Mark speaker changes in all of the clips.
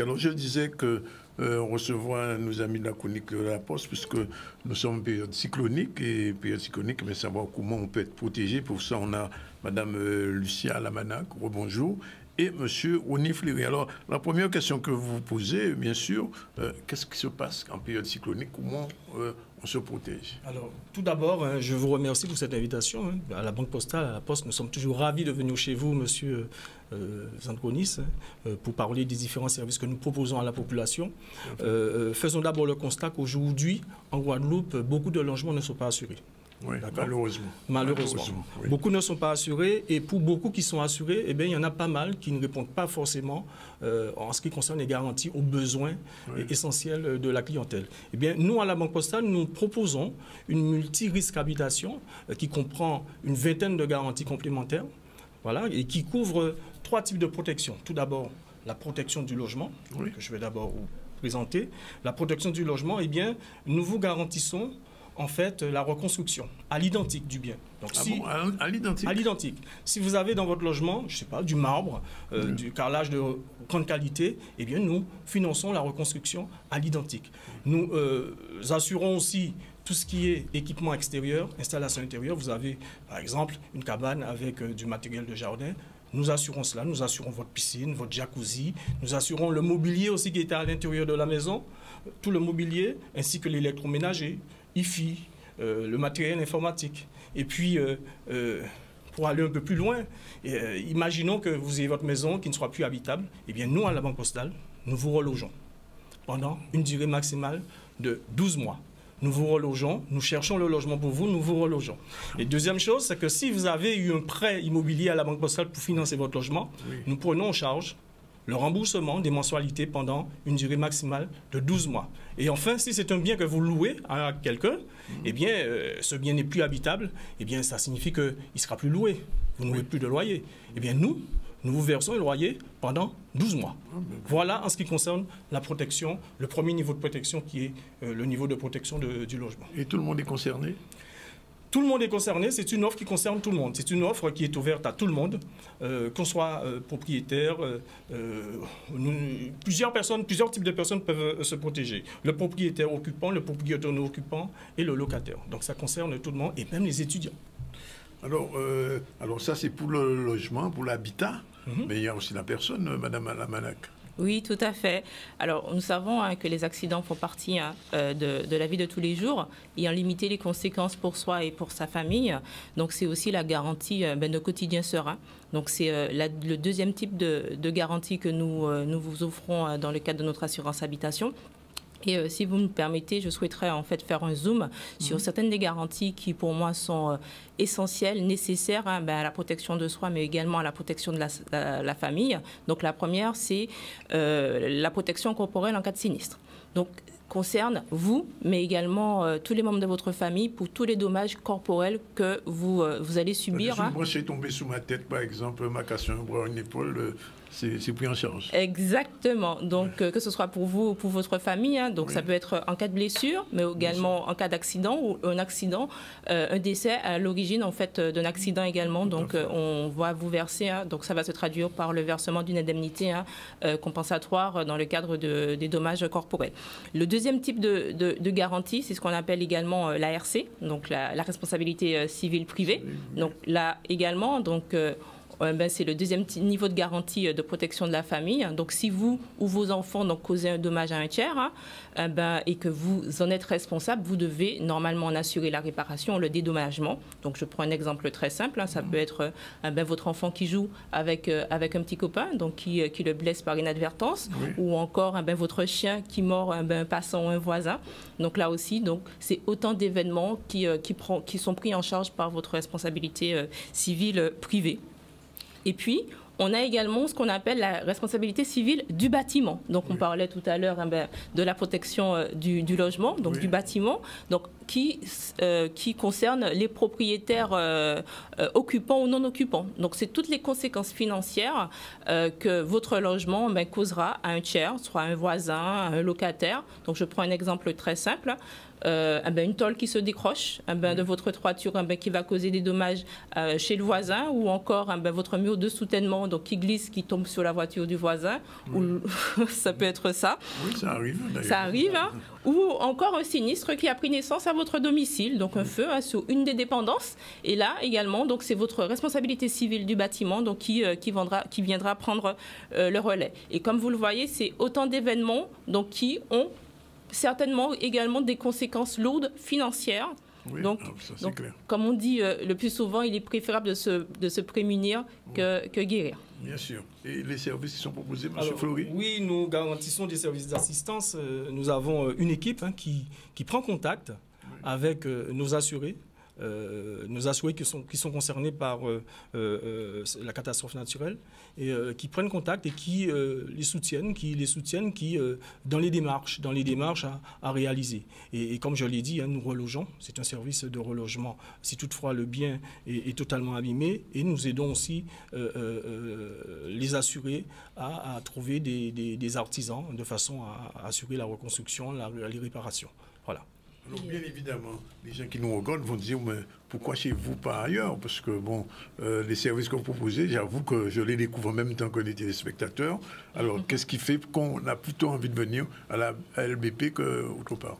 Speaker 1: Alors, je disais que on recevra nos amis de la chronique de la Poste, puisque nous sommes en période cyclonique, mais savoir comment on peut être protégé. Pour ça, on a Madame Lucia Lamanac, rebonjour, et Monsieur Oni Fleury. Alors, la première question que vous posez, bien sûr, qu'est-ce qui se passe en période cyclonique? Comment on se protège?
Speaker 2: Alors, tout d'abord, je vous remercie pour cette invitation. À la Banque Postale, à la Poste, nous sommes toujours ravis de venir chez vous, Monsieur Zanconis, pour parler des différents services que nous proposons à la population. Faisons d'abord le constat qu'aujourd'hui, en Guadeloupe, beaucoup de logements ne sont pas assurés.
Speaker 1: Oui, malheureusement.
Speaker 2: Oui. Beaucoup ne sont pas assurés, et pour beaucoup qui sont assurés, eh bien, il y en a pas mal qui ne répondent pas forcément en ce qui concerne les garanties aux besoins essentiels de la clientèle. Eh bien, nous, à la Banque Postale, nous proposons une multi-risque habitation qui comprend une vingtaine de garanties complémentaires, voilà, et qui couvre 3 types de protection. Tout d'abord, la protection du logement, que je vais d'abord vous présenter. La protection du logement, eh bien, nous vous garantissons en fait la reconstruction à l'identique du bien. Donc,
Speaker 1: à l'identique? À
Speaker 2: l'identique. Si vous avez dans votre logement, je sais pas, du marbre, du carrelage de grande qualité, eh bien nous finançons la reconstruction à l'identique. Nous assurons aussi tout ce qui est équipement extérieur, installation intérieure. Vous avez par exemple une cabane avec du matériel de jardin. Nous assurons cela, nous assurons votre piscine, votre jacuzzi, nous assurons le mobilier aussi qui est à l'intérieur de la maison, tout le mobilier ainsi que l'électroménager, IFI, le matériel informatique. Et puis, pour aller un peu plus loin, imaginons que vous ayez votre maison qui ne soit plus habitable. Eh bien, nous, à la Banque Postale, nous vous relogeons pendant une durée maximale de 12 mois. Nous vous relogeons, nous cherchons le logement pour vous, nous vous relogeons. Et deuxième chose, c'est que si vous avez eu un prêt immobilier à la Banque Postale pour financer votre logement, nous prenons en charge le remboursement des mensualités pendant une durée maximale de 12 mois. Et enfin, si c'est un bien que vous louez à quelqu'un, eh bien, ce bien n'est plus habitable, eh bien, ça signifie qu'il ne sera plus loué. Vous n'aurez plus de loyer. Eh bien, nous vous versons le loyer pendant 12 mois. Voilà en ce qui concerne la protection, le premier niveau de protection qui est le niveau de protection du logement.
Speaker 1: Et tout le monde est concerné?
Speaker 2: Tout le monde est concerné, c'est une offre qui concerne tout le monde. C'est une offre qui est ouverte à tout le monde, qu'on soit propriétaire. Plusieurs types de personnes peuvent se protéger. Le propriétaire occupant, le propriétaire non occupant et le locataire. Donc ça concerne tout le monde et même les étudiants.
Speaker 1: Alors ça c'est pour le logement, pour l'habitat, mais il y a aussi la personne, Madame Lamanac.
Speaker 3: Oui, tout à fait. Alors, nous savons que les accidents font partie de la vie de tous les jours et en limiter les conséquences pour soi et pour sa famille. Donc, c'est aussi la garantie de quotidien serein. Donc, c'est le deuxième type de garantie que nous vous offrons dans le cadre de notre assurance habitation. Et si vous me permettez, je souhaiterais en fait faire un zoom sur certaines des garanties qui pour moi sont essentielles, nécessaires à la protection de soi, mais également à la protection de la famille. Donc la première, c'est la protection corporelle en cas de sinistre. Donc concerne vous, mais également tous les membres de votre famille pour tous les dommages corporels que vous allez subir.
Speaker 1: Si moi je suis tombé sous ma tête, par exemple, ma cassé un bras, une épaule, c'est pris en charge.
Speaker 3: Exactement. Donc, que ce soit pour vous ou pour votre famille, donc ça peut être en cas de blessure, mais également en cas d'accident ou un accident, un décès à l'origine en fait d'un accident également. Donc, on va vous verser. Donc, ça va se traduire par le versement d'une indemnité compensatoire dans le cadre des dommages corporels. Le deuxième type de garantie, c'est ce qu'on appelle également l'ARC, donc la responsabilité civile privée. Donc, là également, donc c'est le deuxième niveau de garantie de protection de la famille. Donc, si vous ou vos enfants causez un dommage à un tiers et que vous en êtes responsable, vous devez normalement en assurer la réparation, le dédommagement. Donc, je prends un exemple très simple. Ça peut être votre enfant qui joue avec un petit copain, donc qui le blesse par inadvertance, ou encore votre chien qui mord un passant ou un voisin. Donc, là aussi, c'est autant d'événements qui sont pris en charge par votre responsabilité civile privée. Et puis, on a également ce qu'on appelle la responsabilité civile du bâtiment. Donc, on parlait tout à l'heure de la protection du logement, donc du bâtiment. Donc, qui concerne les propriétaires occupants ou non occupants. Donc, c'est toutes les conséquences financières que votre logement causera à un tiers, soit un voisin, un locataire. Donc, je prends un exemple très simple. Une tôle qui se décroche de votre toiture qui va causer des dommages chez le voisin, ou encore votre mur de soutènement qui glisse, qui tombe sur la voiture du voisin. Ou, ça peut être ça.
Speaker 1: Oui, ça arrive.
Speaker 3: Ça arrive. Hein. Ou encore un sinistre qui a pris naissance à votre domicile, donc un feu sur une des dépendances. Et là également, donc c'est votre responsabilité civile du bâtiment donc qui viendra prendre le relais. Et comme vous le voyez, c'est autant d'événements donc qui ont certainement également des conséquences lourdes financières.
Speaker 1: Oui,
Speaker 3: donc,
Speaker 1: clair.
Speaker 3: Comme on dit le plus souvent, il est préférable de se prémunir que guérir.
Speaker 1: Bien sûr. Et les services qui sont proposés, M. Flory?
Speaker 2: Oui, nous garantissons des services d'assistance. Nous avons une équipe qui prend contact avec nos assurés qui sont concernés par la catastrophe naturelle et qui prennent contact et qui les soutiennent, dans les démarches à réaliser. Et comme je l'ai dit, nous relogeons. C'est un service de relogement si toutefois le bien est totalement abîmé, et nous aidons aussi les assurés à trouver des artisans de façon à assurer la reconstruction, les réparations. Voilà.
Speaker 1: Alors, bien évidemment, les gens qui nous regardent vont dire, mais pourquoi chez vous pas ailleurs? Parce que, les services que vous proposez, j'avoue que je les découvre en même temps que les téléspectateurs. Alors, qu'est-ce qui fait qu'on a plutôt envie de venir à la LBP qu'autre part?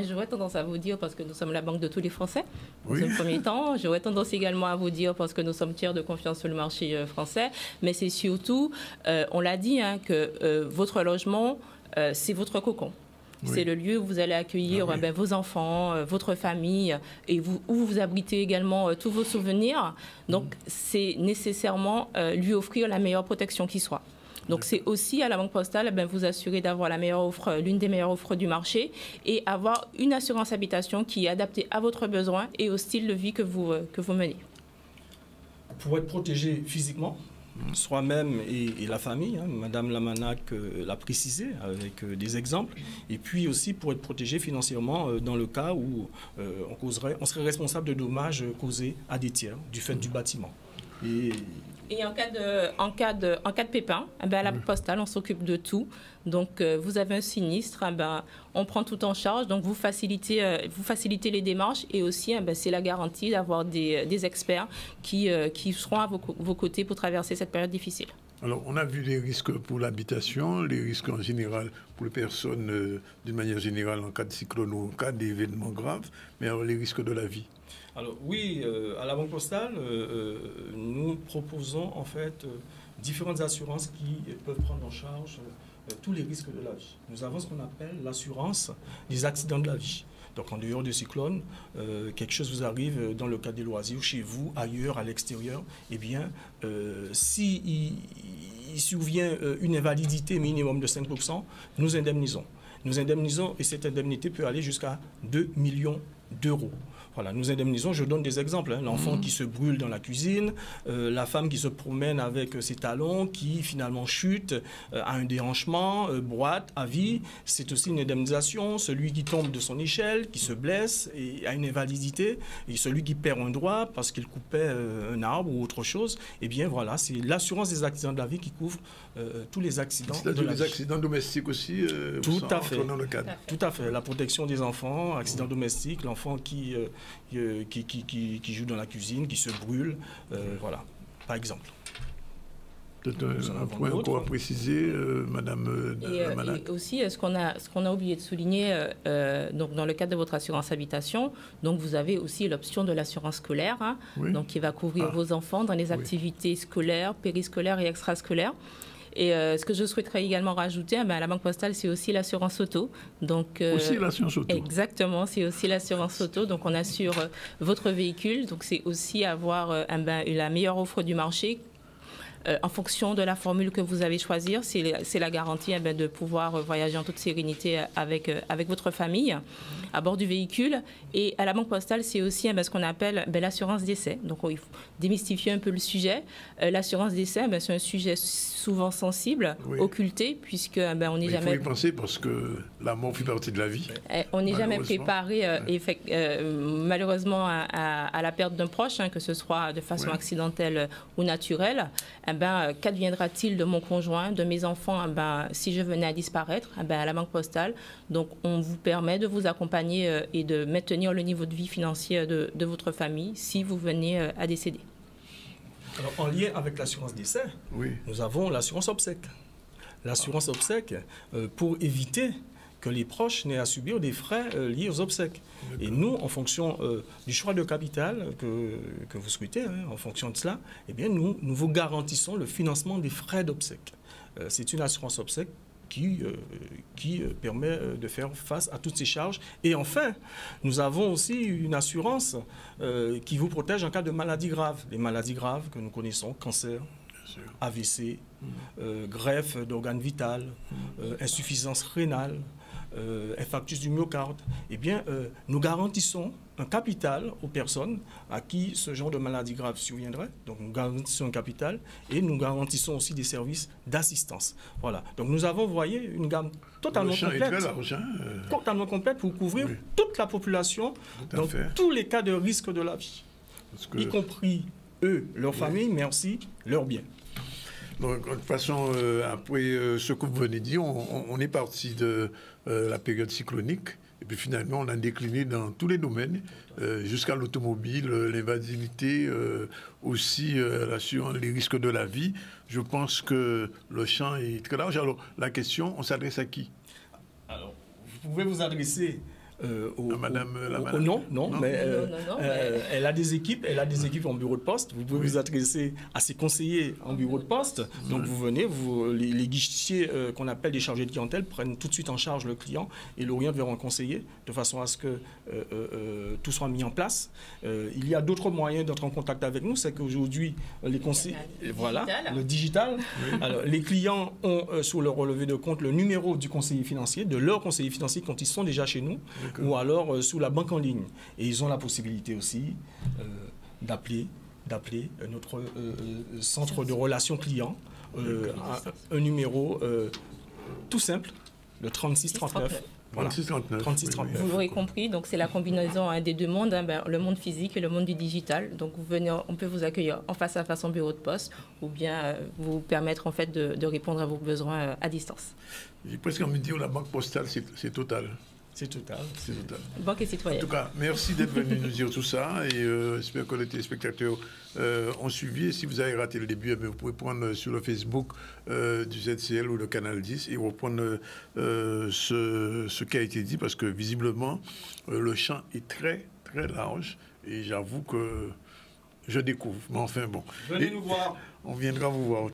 Speaker 3: J'aurais tendance à vous dire, parce que nous sommes la banque de tous les Français, dans un premier temps. J'aurais tendance également à vous dire, parce que nous sommes tiers de confiance sur le marché français. Mais c'est surtout, on l'a dit, que votre logement, c'est votre cocon. Oui. C'est le lieu où vous allez accueillir vos enfants, votre famille, et où vous abritez également tous vos souvenirs. Donc, c'est nécessairement lui offrir la meilleure protection qui soit. Donc, c'est aussi à la Banque Postale vous assurer d'avoir la meilleure offre, l'une des meilleures offres du marché, et avoir une assurance habitation qui est adaptée à votre besoin et au style de vie que vous menez.
Speaker 2: Pour être protégé physiquement, soi-même et la famille, Madame Lamanac l'a précisé avec des exemples, et puis aussi pour être protégé financièrement dans le cas où on serait responsable de dommages causés à des tiers du fait du bâtiment.
Speaker 3: Et en cas de pépin, à la Postale, on s'occupe de tout. Donc, vous avez un sinistre, on prend tout en charge. Donc, vous facilitez les démarches, et aussi, c'est la garantie d'avoir des experts qui seront à vos côtés pour traverser cette période difficile.
Speaker 1: Alors, on a vu les risques pour l'habitation, les risques en général pour les personnes, d'une manière générale, en cas de cyclone ou en cas d'événements graves, mais alors les risques de la vie.
Speaker 2: Alors oui, à la Banque Postale, nous proposons en fait différentes assurances qui peuvent prendre en charge tous les risques de la vie. Nous avons ce qu'on appelle l'assurance des accidents de la vie. Donc en dehors de cyclone, quelque chose vous arrive dans le cadre des loisirs, chez vous, ailleurs, à l'extérieur, eh bien, s'il survient une invalidité minimum de 5%, nous indemnisons. Nous indemnisons, et cette indemnité peut aller jusqu'à 2 millions d'euros. Voilà, nous indemnisons, je donne des exemples, l'enfant qui se brûle dans la cuisine, la femme qui se promène avec ses talons, qui finalement chute, a un déhanchement, boite à vie, c'est aussi une indemnisation. Celui qui tombe de son échelle, qui se blesse et a une invalidité, et celui qui perd un doigt parce qu'il coupait un arbre ou autre chose, eh bien voilà, c'est l'assurance des accidents de la vie qui couvre tous les accidents de la vie.
Speaker 1: Les accidents domestiques aussi
Speaker 2: tout à fait.
Speaker 1: Dans le cadre.
Speaker 2: Tout à fait, la protection des enfants, accidents domestiques, l'enfant qui joue dans la cuisine, qui se brûle, voilà, par exemple.
Speaker 1: Peut-être un point encore à préciser, Madame Lamanac.
Speaker 3: Et aussi, ce qu'on a oublié de souligner, donc dans le cadre de votre assurance habitation, donc vous avez aussi l'option de l'assurance scolaire, donc qui va couvrir vos enfants dans les activités scolaires, périscolaires et extrascolaires. Et ce que je souhaiterais également rajouter, à la Banque Postale, c'est aussi l'assurance auto. Donc,
Speaker 1: aussi l'assurance auto.
Speaker 3: Exactement, c'est aussi l'assurance auto. Donc, on assure votre véhicule. Donc, c'est aussi avoir la meilleure offre du marché. en fonction de la formule que vous avez choisir, c'est la garantie de pouvoir voyager en toute sérénité avec votre famille à bord du véhicule. Et à la Banque Postale, c'est aussi ce qu'on appelle l'assurance décès. Donc, il faut démystifier un peu le sujet. L'assurance décès, c'est un sujet souvent sensible, occulté, puisque on n'est jamais...
Speaker 1: Il faut y penser parce que la mort fait partie de la vie.
Speaker 3: On n'est jamais préparé, malheureusement, à la perte d'un proche, que ce soit de façon accidentelle ou naturelle. Qu'adviendra-t-il de mon conjoint, de mes enfants, si je venais à disparaître à la Banque Postale? Donc, on vous permet de vous accompagner et de maintenir le niveau de vie financier de votre famille si vous venez à décéder.
Speaker 2: Alors, en lien avec l'assurance décès, nous avons l'assurance obsèque. L'assurance obsèque, pour éviter que les proches n'aient à subir des frais liés aux obsèques. Et nous, en fonction du choix de capital que vous souhaitez, en fonction de cela, nous vous garantissons le financement des frais d'obsèques. C'est une assurance obsèque qui permet de faire face à toutes ces charges. Et enfin, nous avons aussi une assurance qui vous protège en cas de maladies graves. Les maladies graves que nous connaissons, cancer, AVC, greffe d'organes vitaux, insuffisance rénale, infarctus du myocarde, nous garantissons un capital aux personnes à qui ce genre de maladie grave surviendrait. Donc nous garantissons un capital et nous garantissons aussi des services d'assistance. Voilà. Donc nous avons, vous voyez, une gamme totalement complète. Totalement complète pour couvrir toute la population dans tous les cas de risque de la vie. Y compris eux, leur famille, mais aussi leurs biens.
Speaker 1: Donc, de toute façon, après ce que vous venez de dire, on est parti de la période cyclonique. Et puis finalement, on a décliné dans tous les domaines, jusqu'à l'automobile, l'invalidité, aussi les risques de la vie. Je pense que le champ est très large. Alors, la question, on s'adresse à qui?
Speaker 2: Alors, vous pouvez vous adresser
Speaker 1: Madame.
Speaker 2: Non, mais elle a des équipes en bureau de poste. Vous pouvez vous adresser à ses conseillers en bureau de poste. Donc vous venez, les guichetiers qu'on appelle des chargés de clientèle prennent tout de suite en charge le client et l'orientent vers un conseiller de façon à ce que tout soit mis en place. Il y a d'autres moyens d'être en contact avec nous. C'est qu'aujourd'hui, les conseillers, le digital. Alors, les clients ont sur leur relevé de compte le numéro du conseiller financier, de leur conseiller financier quand ils sont déjà chez nous. Ou alors sous la banque en ligne. Et ils ont la possibilité aussi d'appeler notre centre de relations clients, un numéro tout simple, le 3639. Voilà. 3639.
Speaker 3: Vous l'aurez compris, donc c'est la combinaison des deux mondes, le monde physique et le monde du digital. Donc vous venez, on peut vous accueillir en face à face en bureau de poste ou bien vous permettre en fait de répondre à vos besoins à distance.
Speaker 1: J'ai presque envie de dire la banque postale, c'est total.
Speaker 2: C'est total.
Speaker 3: Banque et citoyenne.
Speaker 1: En tout cas, merci d'être venu nous dire tout ça et j'espère que les téléspectateurs ont suivi. Et si vous avez raté le début, vous pouvez prendre sur le Facebook du ZCL ou le Canal 10 et reprendre ce qui a été dit parce que visiblement, le champ est très, très large et j'avoue que je découvre. Mais enfin bon.
Speaker 2: Venez nous voir.
Speaker 1: On viendra vous voir.